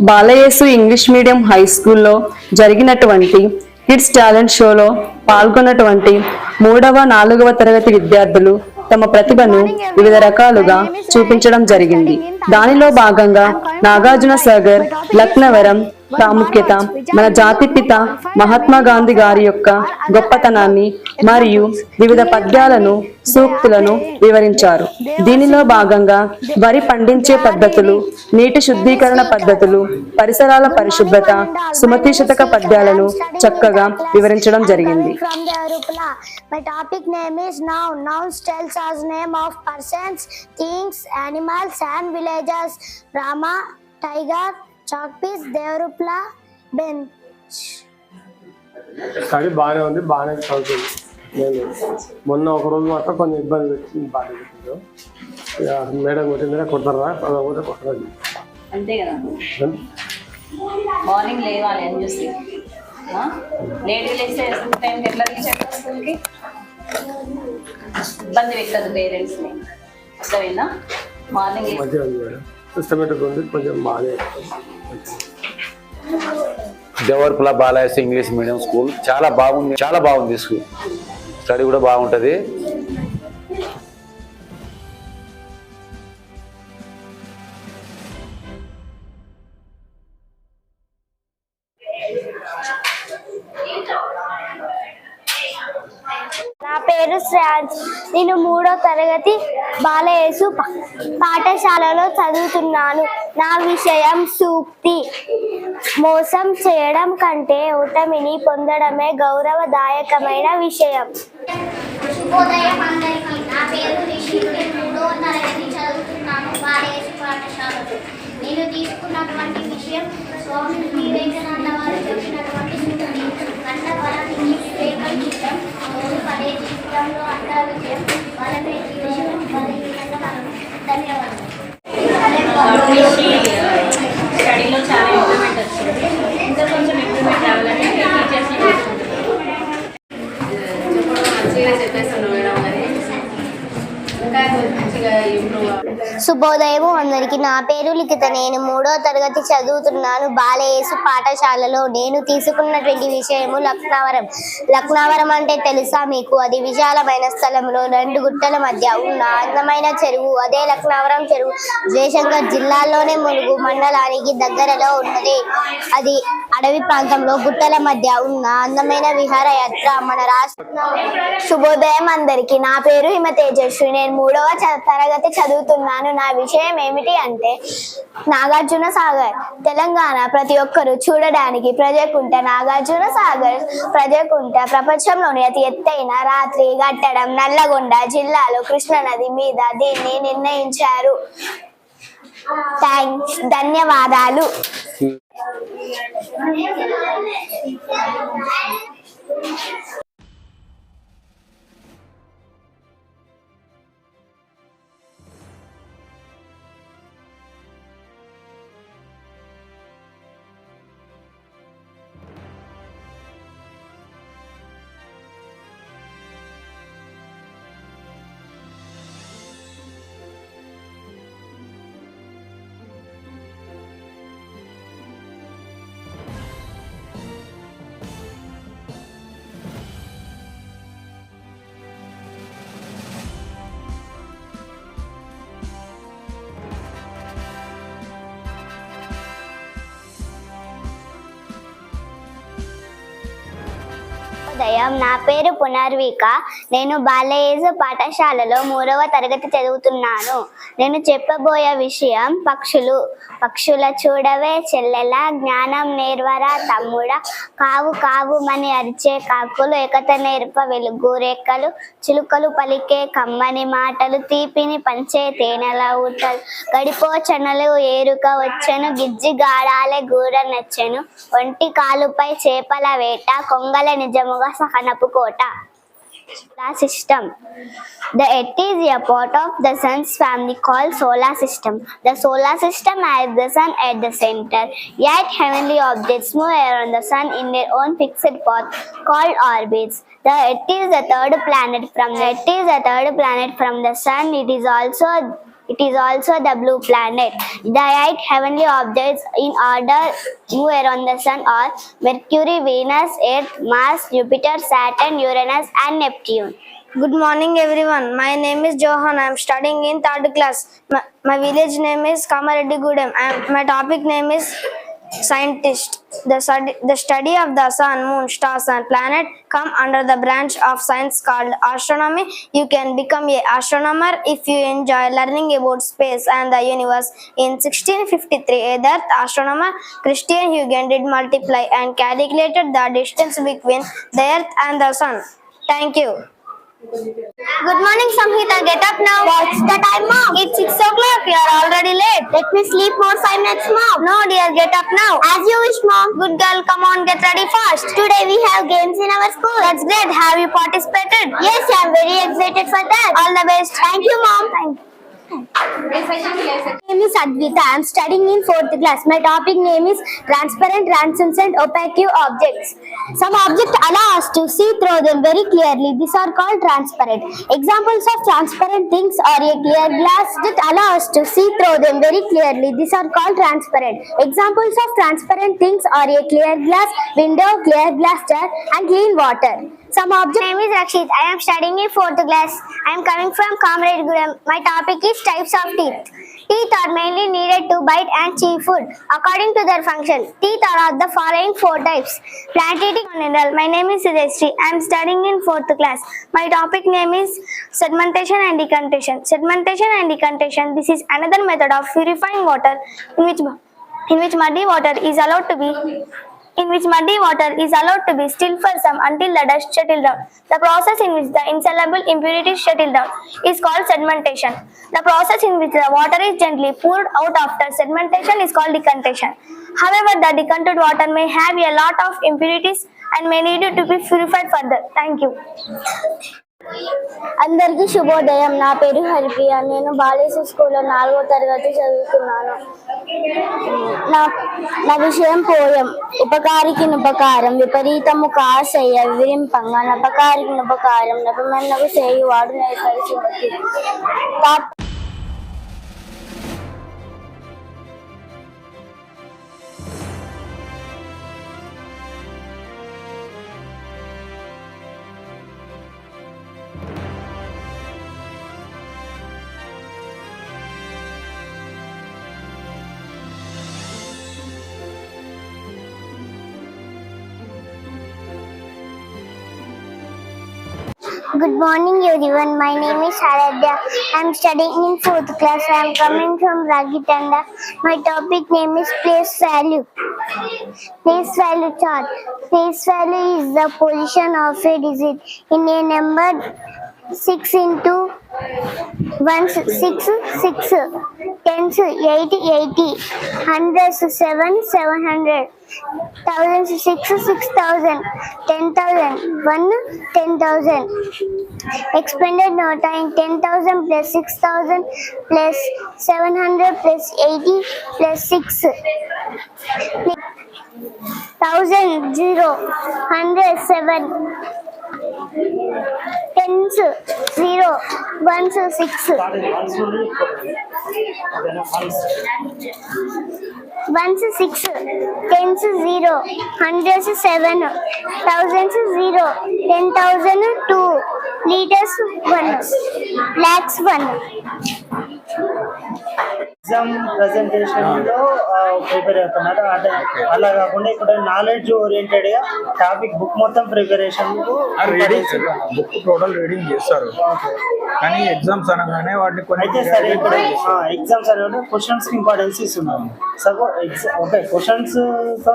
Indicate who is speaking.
Speaker 1: బాలయేసు English medium high స్కూల్లో జరిగినటువంటి kids talent షోలో పాల్గొన్నటువంటి 3వ, 4వ తరగతి విద్యార్థులు తమ ప్రతిభను వివిధ రకాలుగా చూపించడం జరిగింది. దానిలో భాగంగా నాగార్జున సాగర్ లక్నవరం ప్రాముఖ్యత, మన జాతిపిత మహాత్మా గాంధీ గారి యొక్క గొప్పతనాన్ని మరియు వివిధ పద్యాలను, సూక్తులను వివరించారు. దీనిలో భాగంగా వరి పండించే పద్ధతులు, నీటి శుద్ధీకరణ పద్ధతులు, పరిసరాల పరిశుభ్రత, సుమతి శతక పద్యాలను చక్కగా వివరించడం జరిగింది.
Speaker 2: My topic name is noun. Nouns tells us name of persons, things, animals and villages. Rama, tiger, chalk piece, Devrupla, bench.
Speaker 3: Study బాగానే ఉంది, బాగానే చదువుతుంది. నేను మొన్న ఒక రోజు మాత్రం కొంచెం ఇబ్బంది వచ్చింది, బాగా మేడం కొట్టిందిగా కొడతారా కూడా కొట్టలేదు
Speaker 4: అంతే కదా. మార్నింగ్ లేవాలి అని చూసి లేట్గా లేస్తే స్కూల్ టైంకి ఎట్లా రీచ్ స్కూల్కి ఇబ్బంది పెట్టదు పేరెంట్స్ని. అర్థమైందా? మార్నింగ్
Speaker 3: మంచిగా ఉంది మేడం, సిస్టమేటిక్ ఉంది, కొంచెం బాగానే.
Speaker 5: దేవర్పుల బాలయేసు ఇంగ్లీష్ మీడియం స్కూల్ చాలా బాగుంది స్కూల్. స్టడీ కూడా బాగుంటుంది.
Speaker 2: నా పేరు శ్రేయాన్స్. నేను 3వ తరగతి బాలయేసు పాఠశాలలో చదువుతున్నాను. నా విషయం సూక్తి. మోసం చేయడం కంటే ఓటమిని పొందడమే గౌరవదాయకమైన విషయం.
Speaker 6: శుభోదయం అందరికీ. నా పేరు రిషి. నేను 3వ తరగతి చదువుతున్నాను బాలయేసు పాఠశాలలో. నేను తీసుకున్నటువంటి విషయం స్వామి వివేకానంద వారు చెప్పినటువంటి సూక్తి. కన్నవరానికి రేఖించడం పడే జీవితంలో అంతా విజయం వాళ్ళపై జీవితం బలహీనంగా. ధన్యవాదాలు.
Speaker 4: స్టడీలో చాలా ఇంప్రూవ్మెంట్ వచ్చింది. ఇంకా కొంచెం ఇంప్రూవ్మెంట్ అవ్వాలని టీచర్స్ని మంచిగా చెప్పేస్తున్నాం మేడం. మరి ఇంకా మంచిగా ఇంప్రూవ్ అవ్వాలి.
Speaker 2: శుభోదయం అందరికి. నా పేరు లిఖిత. నేను 3వ తరగతి చదువుతున్నాను బాలయేసు పాఠశాలలో. నేను తీసుకున్నటువంటి విషయము లక్నవరం. లక్నవరం అంటే తెలుసా మీకు? అది విశాలమైన స్థలంలో 2 గుట్టల మధ్య ఉన్న అందమైన చెరువు. అదే లక్నవరం చెరువు జయశంకర్ జిల్లాలోనే ములుగు మండలానికి దగ్గరలో ఉన్నది. అది అడవి ప్రాంతంలో గుట్టల మధ్య ఉన్న అందమైన విహారయాత్ర మన రాష్ట్ర. శుభోదయం అందరికి. నా పేరు హిమ తేజస్వి. నేను 3వ తరగతి చదువుతున్నాను. నా విషయం ఏమిటి అంటే నాగార్జున సాగర్. తెలంగాణ ప్రతి ఒక్కరూ చూడడానికి ప్రజకుంట నాగార్జున సాగర్ ప్రజకుంట ప్రపంచంలోని అతి ఎత్తైన రాత్రి కట్టడం నల్లగొండ జిల్లాలో కృష్ణానది మీద దీన్ని నిర్ణయించారు. థ్యాంక్స్. ధన్యవాదాలు. ఉదయం. నా పేరు పునర్విక. నేను బాలయేసు పాఠశాలలో 3వ తరగతి చదువుతున్నాను. నేను చెప్పబోయే విషయం పక్షులు. పక్షుల చూడవే చెల్లెల, జ్ఞానం నేర్వరా తమ్ముడా, కావు కావుమని అరిచే కాకులు, ఏకత నేర్ప వెలుగు రేఖలు, చిలుకలు పలికే కమ్మని మాటలు, తీపిని పంచే తేనెల ఊటలు, గడిపోచనలు ఏరుక వచ్చెను, గిజ్జి గాడాలే గూడ నచ్చెను, ఒంటి కాలుపై చేపల వేట, కొంగల నిజముగా సహనపు కోట. Solar system. The Earth is a part of the Sun's family called solar system. The solar system has the Sun at the center. Yet heavenly objects move around the Sun in their own fixed path called orbits. The Earth is the third planet from the Sun. It is also It is also the blue planet. The 8 heavenly objects in order move around the sun are Mercury, Venus, Earth, Mars, Jupiter, Saturn, Uranus and Neptune.
Speaker 7: Good morning, everyone. My name is Johan. I am studying in 3rd class. My village name is Kamareddy Gudem. My topic name is scientist. The study of the sun, moon, stars and planet come under the branch of science called astronomy. You can become an astronomer if you enjoy learning about space and the universe. In 1653, a Earth astronomer Christian Huygens did multiply and calculated the distance between the Earth and the sun. Thank you.
Speaker 2: Good morning, Samhita. Get up now. What's the time, Mom? It's 6 o'clock. You are already late. Let me sleep more 5 minutes, Mom. No, dear. Get up now. As you wish, Mom. Good girl. Come on. Get ready fast. Today we have games in our school. That's great. Have you participated? Yes, I am very excited for that. All the best. Thank you, Mom. Thank you. My name is Advita. I am studying in 4th class. My topic name is transparent, translucent, opaque objects. Some objects allow us to see through them very clearly. These are called transparent. Examples of transparent things are a clear glass that allow us to see through them very clearly. These are called transparent. Examples of transparent things are a clear glass window, clear glass jar, and clean water. Some object. My name is Rakshit. I am studying in 4th class. I am coming from Comrade Gudem. My topic is types of teeth. Teeth are mainly needed to bite and chew food. According to their function, teeth are of the following 4 types. Plant eating mineral. My name is Sudheshri. I am studying in 4th class. My topic name is sedimentation and decantation. Sedimentation and decantation. This is another method of purifying water in which muddy water is allowed to be still for some until the dust settle down. The process in which the insoluble impurities settle down is called sedimentation. The process in which the water is gently poured out after sedimentation is called decantation. However, the decanted water may have a lot of impurities and may need to be purified further. Thank you. అందరికీ శుభోదయం. నా పేరు హరిప్రియ. నేను బాలేశ్వర స్కూల్లో 4వ తరగతి చదువుతున్నాను. నా విషయం పోయం. ఉపకారికి నుపకారం విపరీతము కాసయ్య విరింపంగా నపకారికి నుపకారం నపమన్నకు చేయువాడు నేర్పరిచి.
Speaker 6: Good morning, everyone. My name is Aradhya. I am studying in 4th class. I am coming from Ragitanda. My topic name is place value. Place value chart. Place value is the position of a digit in a number 6 into 1 6 6 tens 8 80 hundreds 7 700 thousands 6 6000 10,000 1 10,000 expanded note in 10,000 plus 6,000 plus 700 plus 80 plus 6 thousand 0 100 7 tens 0 ones 6 ones 6 tens 0 hundreds 7 thousands 0 10,000 2 liters 1 lakhs 1.
Speaker 8: Exam presentation లో prepare అవుతున్నారు. అంటే అలా కాకుండా ఇక్కడ knowledge oriented గా topic book మొత్తం preparation
Speaker 9: book total reading చేస్తారు కానీ ఎగ్జామ్స్ అనగానే వాటిని కొన్ని
Speaker 8: అయితే సరే ఇక్కడ ఎగ్జామ్స్ అనేవి క్వశ్చన్స్ కి ఇంపార్టెన్స్ ఇస్తున్నాం. సగో ఓకే క్వశ్చన్స్ తో